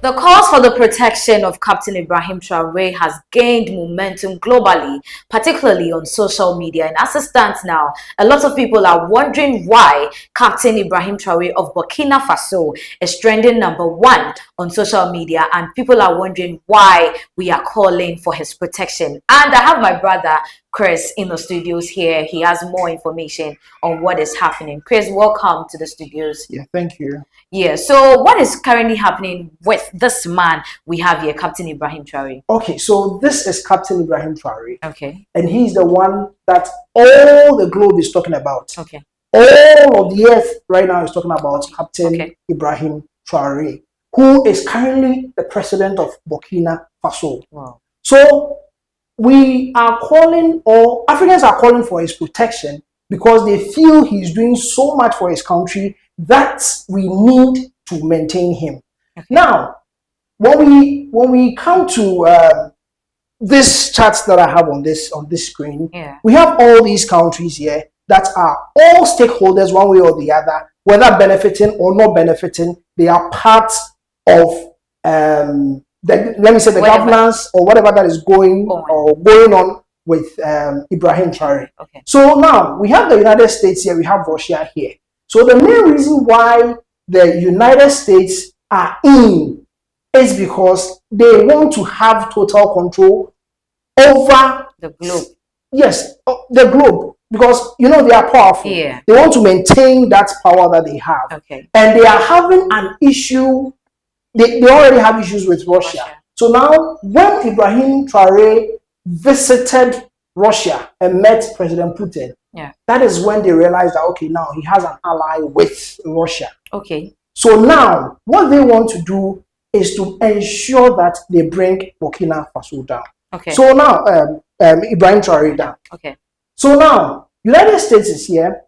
The cause for the protection of Captain Ibrahim Traore has gained momentum globally, particularly on social media. And as it stands now, a lot of people are wondering why Captain Ibrahim Traore of Burkina Faso is trending #1 on social media, and people are wondering why we are calling for his protection. And I have my brother Prez in the studios here. He has more information on what is happening. Prez, welcome to the studios. Yeah, thank you. Yeah, so what is currently happening with this man we have here, Captain Ibrahim Traore? Okay, so this is Captain Ibrahim Traore. Okay. And he's the one that all the globe is talking about. Okay. All of the earth right now is talking about Captain Ibrahim Traore, who is currently the president of Burkina Faso. Wow. So we are calling, or Africans are calling for his protection because they feel he's doing so much for his country that we need to maintain him. Okay. Now, when we come to this charts that I have on this screen, we have all these countries here that are all stakeholders one way or the other, whether benefiting or not benefiting. They are parts of let me say the governance or whatever that is going on with Ibrahim Traore. Okay. So now we have the United States here, we have Russia here. So the main reason why the United States are in is because they want to have total control over the globe. Yes, the globe, because you know they are powerful. Yeah. They want to maintain that power that they have. Okay. And they are having an issue. They already have issues with Russia. So now when Ibrahim Traore visited Russia and met President Putin, that is when they realized that okay, now he has an ally with Russia. Okay. So now what they want to do is to ensure that they bring Burkina Faso down. Okay. So now Ibrahim Traore down. Okay. So now United States is here.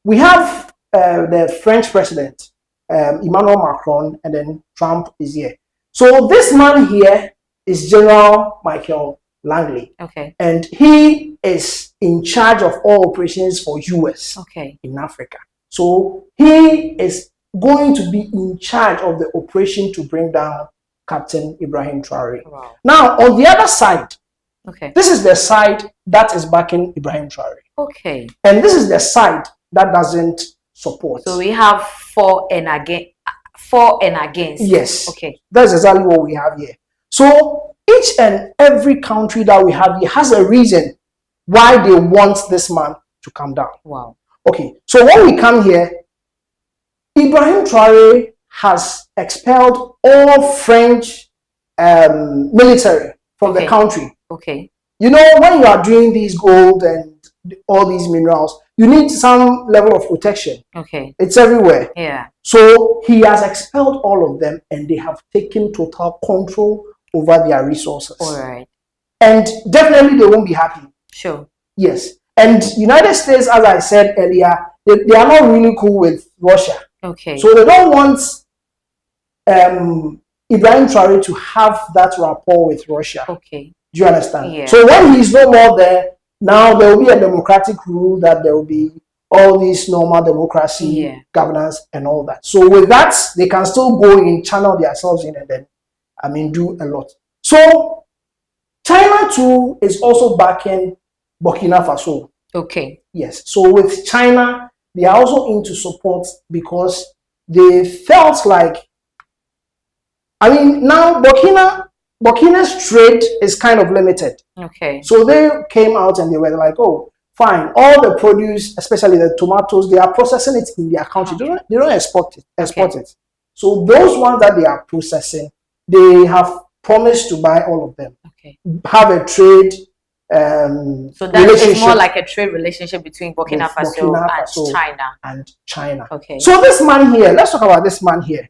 We have the French president Emmanuel Macron, and then Trump is here. So this man here is General Michael Langley. Okay. And he is in charge of all operations for US in Africa. So he is going to be in charge of the operation to bring down Captain Ibrahim Traore. Wow. Now, on the other side, this is the side that is backing Ibrahim Traore. Okay. And this is the side that doesn't support. So we have for and against. Yes. Okay. That's exactly what we have here. So each and every country that we have here has a reason why they want this man to come down. Wow. Okay. So when we come here, Ibrahim Traore has expelled all French military from the country. Okay. You know, when you are doing these gold and all these minerals, you need some level of protection. Okay. It's everywhere. Yeah. So he has expelled all of them and they have taken total control over their resources. All right. And definitely they won't be happy. Sure. Yes. And United States, as I said earlier, they are not really cool with Russia. Okay. So they don't want Ibrahim Traore to have that rapport with Russia. Okay. Do you understand? Yeah. So when he's no more there, now there will be a democratic rule, that there will be all these normal democracy, governance and all that. So with that, they can still go in, channel themselves in, and then, do a lot. So China too is also backing Burkina Faso. Okay. Yes. So with China, they are also into support because they felt like, now Burkina's trade is kind of limited. Okay. So they came out and they were like, oh, fine, all the produce, especially the tomatoes, they are processing it in their country. They don't export it. So those ones that they are processing, they have promised to buy all of them. Okay. Have a trade so that is more like a trade relationship between Burkina Faso and China. Okay. So this man here, let's talk about this man here,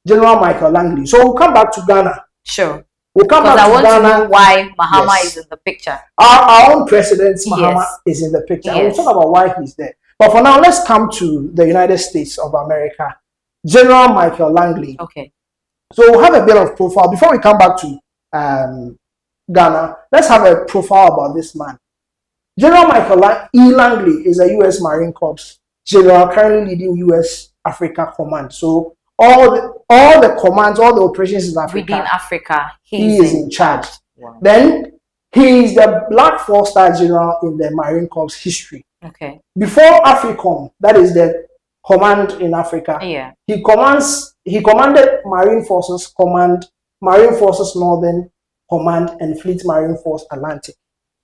General Michael Langley. So we'll come back to Ghana. Sure. We'll come back to Ghana. I want to know why Mahama is in the picture. Our own president, Mahama, is in the picture. We'll talk about why he's there. But for now, let's come to the United States of America. General Michael Langley. Okay. So we'll have a bit of profile. Before we come back to Ghana, let's have a profile about this man. General Michael Langley is a U.S. Marine Corps general currently leading U.S. Africa Command. So all the commands, all the operations in Africa. Within Africa, he is in charge. Wow. Then he is the Black 4-star general in the Marine Corps history. Okay. Before AFRICOM, that is the command in Africa. Yeah. He commanded Marine Forces Northern Command and Fleet Marine Force Atlantic.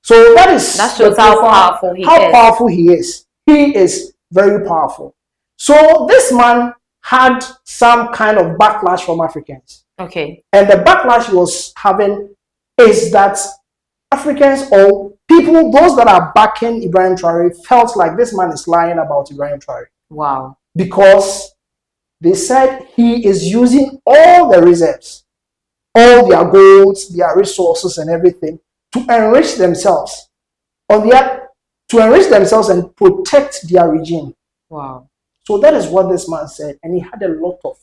So that shows how powerful he is. He is very powerful. So this man had some kind of backlash from Africans. Okay. And the backlash he was having is that Africans or people, those that are backing Ibrahim Traore, felt like this man is lying about Ibrahim Traore. Wow. Because they said he is using all the reserves, all their golds, their resources and everything to enrich themselves. To enrich themselves and protect their regime. Wow. So that is what this man said, and he had a lot of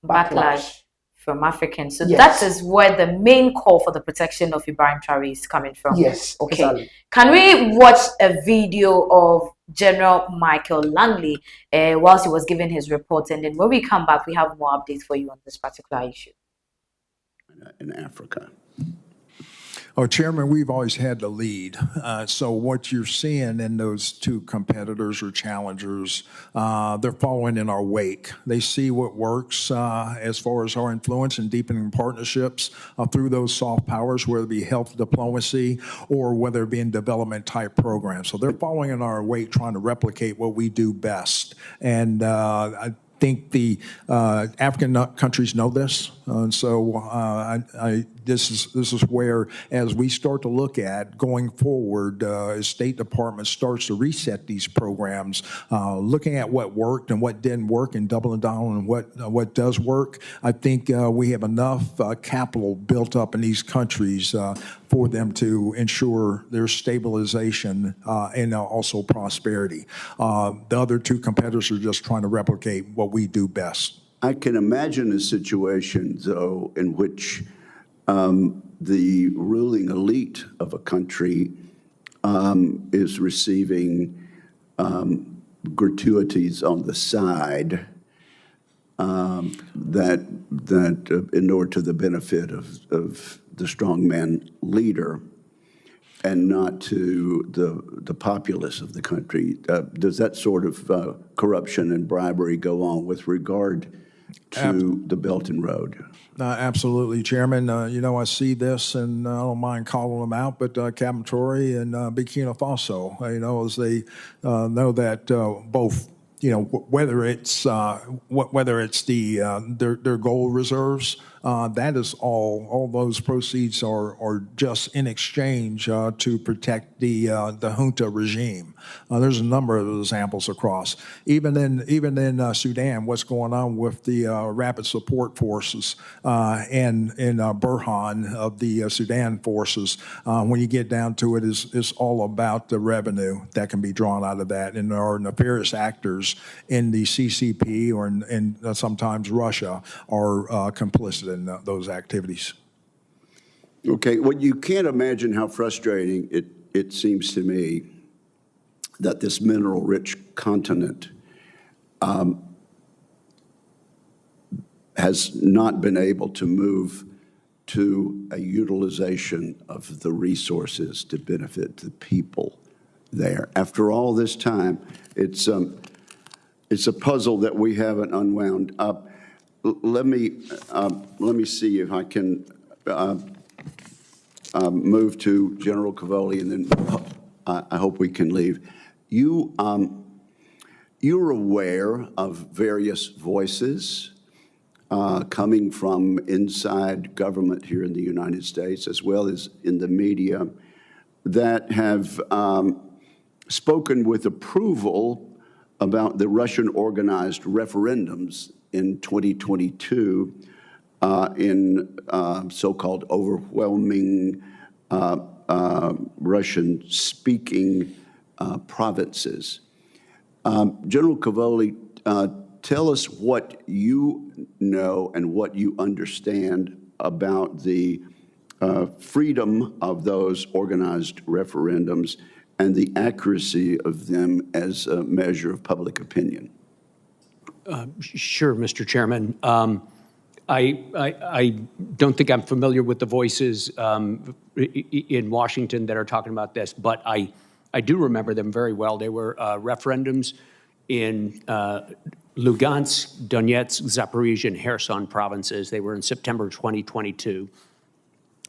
backlash from Africans. So yes. That is where the main call for the protection of Ibrahim Traore is coming from. Yes. Okay. Exactly. Can we watch a video of General Michael Langley whilst he was giving his report, and then when we come back, we have more updates for you on this particular issue. In Africa. Oh, Chairman, we've always had the lead. So what you're seeing in those two competitors or challengers, they're following in our wake. They see what works as far as our influence and deepening partnerships through those soft powers, whether it be health diplomacy or whether it be in development type programs. So they're following in our wake, trying to replicate what we do best. And I think the African countries know this, and so this is where, as we start to look at going forward, as State Department starts to reset these programs, looking at what worked and what didn't work, and doubling down on what does work. I think we have enough capital built up in these countries for them to ensure their stabilization and also prosperity. The other two competitors are just trying to replicate what we do best. I can imagine a situation, though, in which the ruling elite of a country is receiving gratuities on the side that inure to the benefit of the strongman leader and not to the populace of the country. Does that sort of corruption and bribery go on with regard to the Belt and Road? Absolutely, Chairman. You know, I see this, and I don't mind calling them out, but Captain Traore and Burkina Faso, you know, as they know that both, you know, whether it's their gold reserves, that is all those proceeds are just in exchange to protect the junta regime. There's a number of examples across. Even in Sudan, what's going on with the rapid support forces and Burhan of the Sudan forces, when you get down to it, it's all about the revenue that can be drawn out of that. And there are nefarious actors in the CCP or in sometimes Russia are complicit in those activities. Okay, well, you can't imagine how frustrating it seems to me that this mineral-rich continent has not been able to move to a utilization of the resources to benefit the people there. After all this time, it's a puzzle that we haven't unwound up. Let me see if I can move to General Cavoli, and then I hope we can leave. You're aware of various voices coming from inside government here in the United States, as well as in the media, that have spoken with approval about the Russian organized referendums in 2022 in so-called overwhelming Russian-speaking provinces. General Cavoli, tell us what you know and what you understand about the freedom of those organized referendums and the accuracy of them as a measure of public opinion. Sure, Mr. Chairman. I don't think I'm familiar with the voices in Washington that are talking about this, but I do remember them very well. They were referendums in Lugansk, Donetsk, Zaporizhia, and Kherson provinces. They were in September 2022.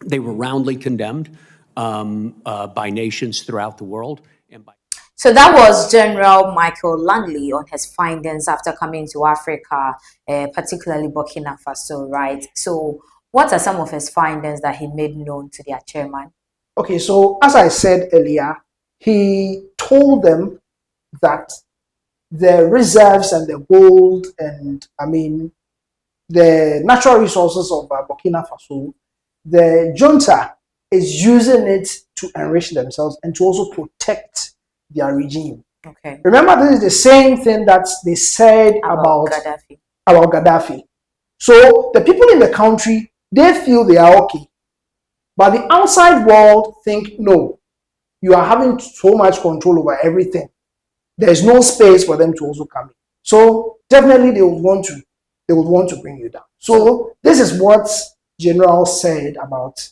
They were roundly condemned by nations throughout the world. So that was General Michael Langley on his findings after coming to Africa, particularly Burkina Faso, right? So what are some of his findings that he made known to their chairman? Okay, so as I said earlier, he told them that the reserves and the gold and, the natural resources of Burkina Faso, the junta is using it to enrich themselves and to also protect their regime. Okay. Remember, this is the same thing that they said about Gaddafi. So the people in the country, they feel they are okay. But the outside world think, no, you are having so much control over everything. There's no space for them to also come in. So definitely they would want to bring you down. So this is what General said about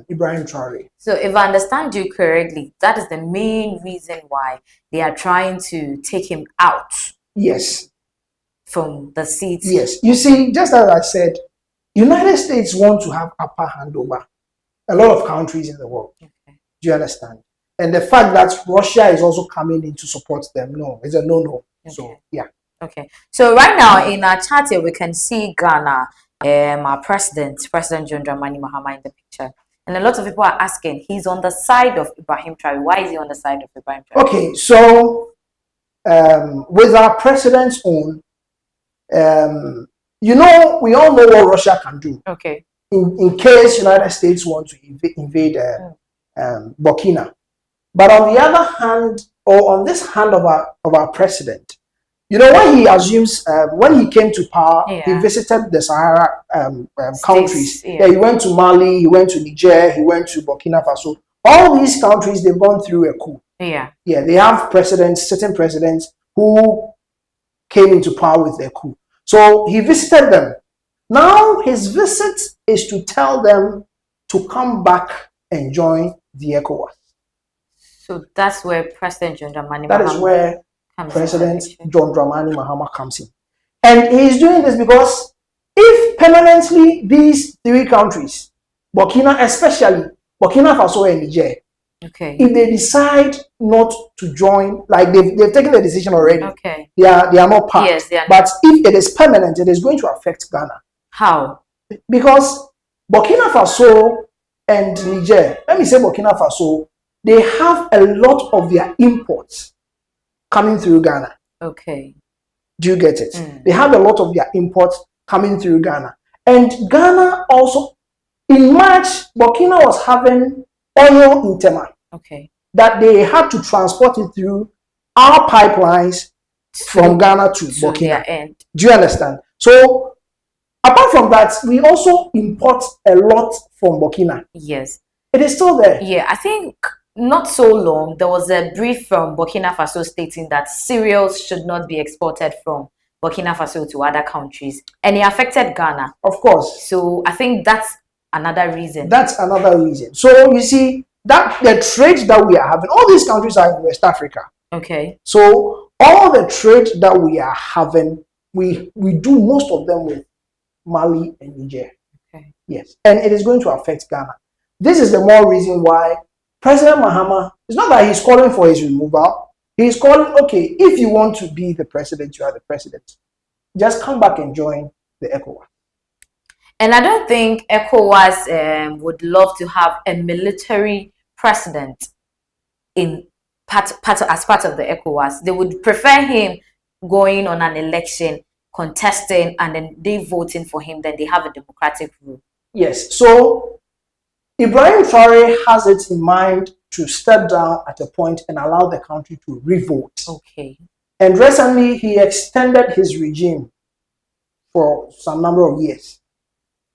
Ibrahim Traore. So if I understand you correctly, that is the main reason why they are trying to take him out. Yes. From the seat. Yes. You see, just as I said, United States want to have upper hand over a lot of countries in the world. Okay. Do you understand? And the fact that Russia is also coming in to support them, no, it's a no-no. Okay. So, yeah. Okay. So right now in our chat here, we can see Ghana, our President John Dramani Mahama in the picture. And a lot of people are asking, he's on the side of Ibrahim Traore. Why is he on the side of Ibrahim Traore? Okay, so with our president's own, we all know what Russia can do. Okay. In case United States want to invade Burkina. But on the other hand, or on this hand of our president, when he assumes, when he came to power, he visited the Sahara countries. Yeah. He went to Mali, he went to Niger, he went to Burkina Faso. All these countries, they've gone through a coup. Yeah. Yeah, they have certain presidents who came into power with their coup. So he visited them. Now his visit is to tell them to come back and join the ECOWAS. So that's where President John Dramani Mahama. That is where President John Dramani Mahama comes in. And he's doing this because if permanently these three countries, especially Burkina Faso and Niger, if they decide not to join, like they've taken the decision already, they are not part. Yes, they are. But if it is permanent, it is going to affect Ghana. How? Because Burkina Faso and Niger, let me say Burkina Faso, they have a lot of their imports coming through Ghana. Okay. Do you get it? They have a lot of their imports coming through Ghana. And Ghana also, in March, Burkina was having oil in Tema. Okay. That they had to transport it through our pipelines from Ghana to Burkina. Do you understand? So, apart from that, we also import a lot from Burkina. Yes. It is still there. Yeah, I think not so long, there was a brief from Burkina Faso stating that cereals should not be exported from Burkina Faso to other countries. And it affected Ghana. Of course. So I think that's another reason. That's another reason. So you see, that the trade that we are having, all these countries are in West Africa. Okay. So all the trade that we are having, we do most of them with Mali and Niger. Okay. Yes. And it is going to affect Ghana. This is the more reason why President Mahama, it's not that he's calling for his removal. He's calling, okay, if you want to be the president, you are the president. Just come back and join the ECOWAS. And I don't think ECOWAS would love to have a military president as part of the ECOWAS. They would prefer him going on an election, contesting, and then they voting for him. Then they have a democratic rule. Yes. So Ibrahim Traore has it in mind to step down at a point and allow the country to revote. Okay. And recently, he extended his regime for some number of years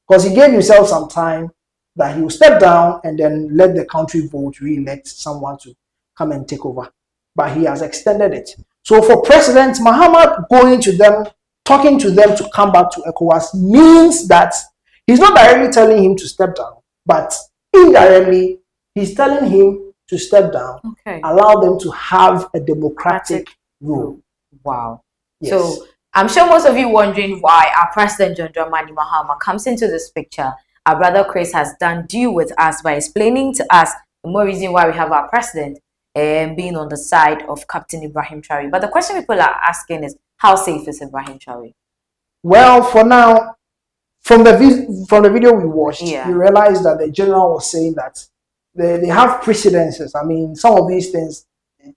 because he gave himself some time that he will step down and then let the country vote, re-elect someone to come and take over. But he has extended it. So for President Mahama going to them talking to them to come back to ECOWAS means that he's not directly telling him to step down, but indirectly, he's telling him to step down, allow them to have a democratic rule. Wow. Yes. So I'm sure most of you wondering why our President John Dramani Mahama comes into this picture. Our brother Chris has done due with us by explaining to us the more reason why we have our president being on the side of Captain Ibrahim Traore. But the question people are asking is, how safe is Ibrahim Traore? Well, for now, from the video we watched, we realized that the general was saying that they have precedences. I mean, some of these things,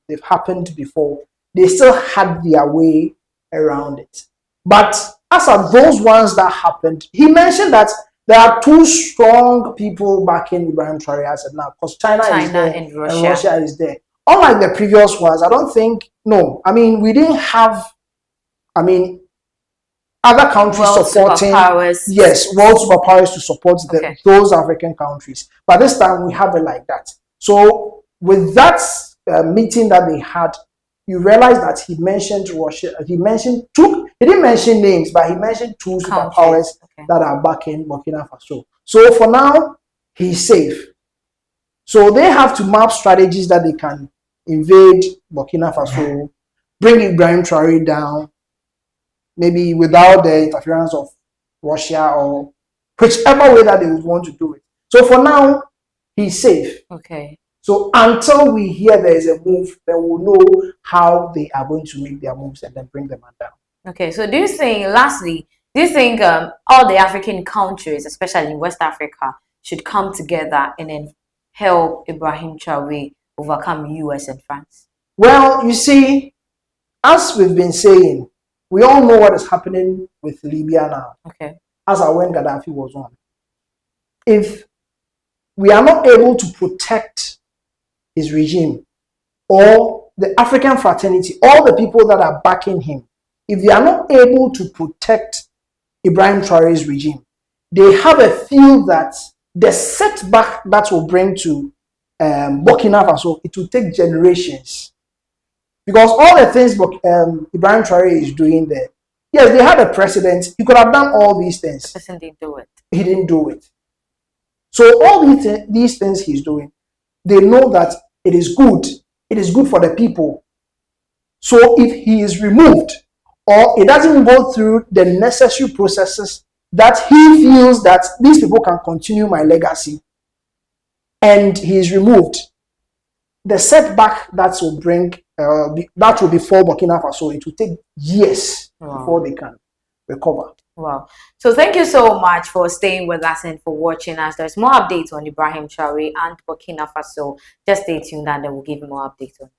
they've happened before. They still had their way around it. But as of those ones that happened, he mentioned that there are two strong people backing Ibrahim Traore as of now, because China is there and Russia is there. Unlike the previous ones, I don't think, no, I mean, we didn't have, I mean, other countries supporting, yes, world superpowers to support those African countries. But this time we have it like that. So with that meeting that they had, you realize that he mentioned Russia. He mentioned two. He didn't mention names, but he mentioned two superpowers that are backing Burkina Faso. So for now, he's safe. So they have to map strategies that they can invade Burkina Faso, bring Ibrahim Traore down, maybe without the interference of Russia or whichever way that they would want to do it. So for now, he's safe. Okay. So until we hear there is a move, then we'll know how they are going to make their moves and then bring them down. Okay. So do you think, lastly, do you think all the African countries, especially in West Africa, should come together and then help Ibrahim Traore overcome US and France? Well, you see, as we've been saying, we all know what is happening with Libya now. Okay. As when Gaddafi was on. If we are not able to protect his regime or the African fraternity, all the people that are backing him, if they are not able to protect Ibrahim Traore's regime, they have a feel that the setback that will bring to Burkina Faso, it will take generations. Because all the things Ibrahim Traore is doing there, yes, they had a president. He could have done all these things. The person didn't do it. He didn't do it. So all these things he's doing, they know that it is good. It is good for the people. So if he is removed or it doesn't go through the necessary processes that he feels that these people can continue my legacy, and he is removed, the setback that will bring that will be for Burkina Faso, it will take years before they can recover. Wow. So thank you so much for staying with us and for watching us. There's more updates on Ibrahim Traore and Burkina Faso. Just stay tuned and then we'll give you more updates on